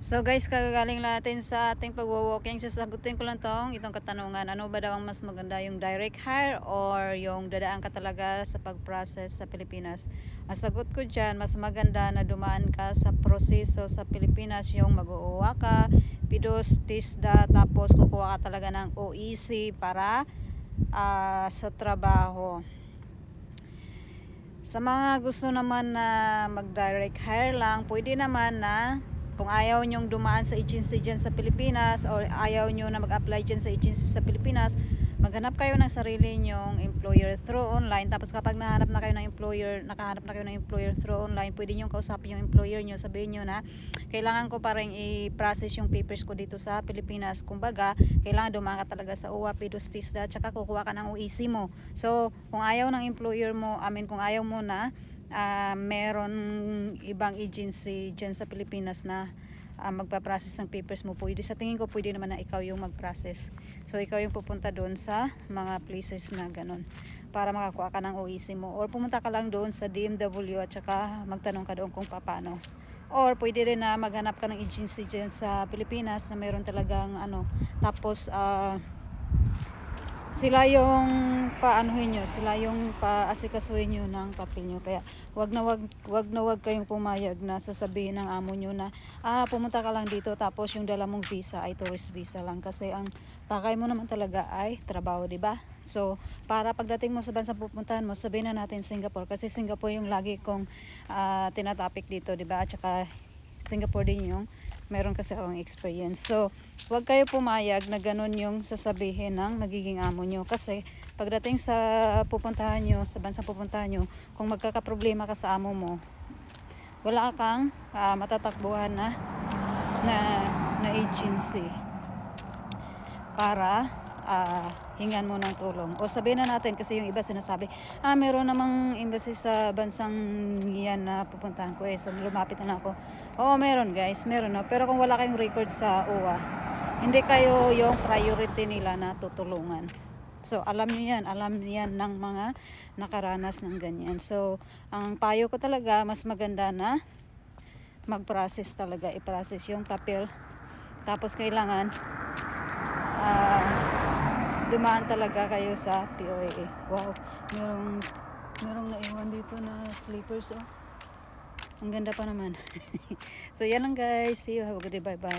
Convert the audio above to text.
So guys, kagagaling natin sa ating pagwo-walking. Sasagutin ko lang itong katanungan. Ano ba daw ang mas maganda, yung direct hire or yung dadaan ka talaga sa pag-process sa Pilipinas? Ang sagot ko dyan, mas maganda na dumaan ka sa proseso sa Pilipinas, yung mag-uuwa ka, pidos, tisda, tapos kukuha ka talaga ng OEC para sa trabaho. Sa mga gusto naman na mag-direct hire lang, pwede naman na kung ayaw nyong dumaan sa agency dyan sa Pilipinas or ayaw nyo na mag-apply dyan sa agency sa Pilipinas, maghanap kayo ng sarili nyong employer through online. Tapos kapag nakahanap na kayo ng employer through online, pwede nyong kausapin yung employer nyo, sabihin nyo na kailangan ko parang i-process yung papers ko dito sa Pilipinas. Kumbaga, kailangan dumaan ka talaga sa UWA, PIDOS, TISDA, tsaka kukuha ka ng OEC mo. So, kung ayaw ng employer mo, kung ayaw mo na, meron ibang agency dyan sa Pilipinas na magpa-process ng papers mo, pwede, sa tingin ko pwede naman na ikaw yung mag-process. So ikaw yung pupunta doon sa mga places na ganun para makakuha ka ng OEC mo, or pumunta ka lang doon sa DMW at saka magtanong ka doon kung paano. Or pwede rin na maghanap ka ng agency dyan sa Pilipinas na meron talagang tapos sila yung paanuhin nyo, sila yung paasikasuhin nyo ng papel nyo. Kaya wag na wag kayong pumayag na sasabihin ng amo nyo na pumunta ka lang dito tapos yung dala mong visa ay tourist visa lang, kasi ang pakay mo naman talaga ay trabaho, di ba? So para pagdating mo sa bansang pupuntahan mo, sabihin na natin Singapore, kasi Singapore yung lagi kong tinatopic dito, di ba? At saka Singapore din yung meron kasi akong experience. So, huwag kayo pumayag na ganun yung sasabihin ng magiging amo nyo. Kasi, pagdating sa pupuntahan nyo, sa bansang pupuntahan nyo, kung magkakaproblema ka sa amo mo, wala kang matatakbuhan na agency para hingan mo ng tulong. O sabihin na natin, kasi yung iba sinasabi, meron namang embassy sa bansang yan na pupuntahan ko, so lumapit na ako. Oo, meron guys, meron no. Pero kung wala kayong record sa OWA, hindi kayo yung priority nila na tutulungan. So alam niyo yan ng mga nakaranas ng ganyan. So ang payo ko talaga, mas maganda na mag-process talaga, i-process yung papel. Tapos kailangan dumaan talaga kayo sa POAA. Wow, merong naiwan dito na slippers. Ang ganda pa naman. So yan lang guys, see you, have a good day, bye bye.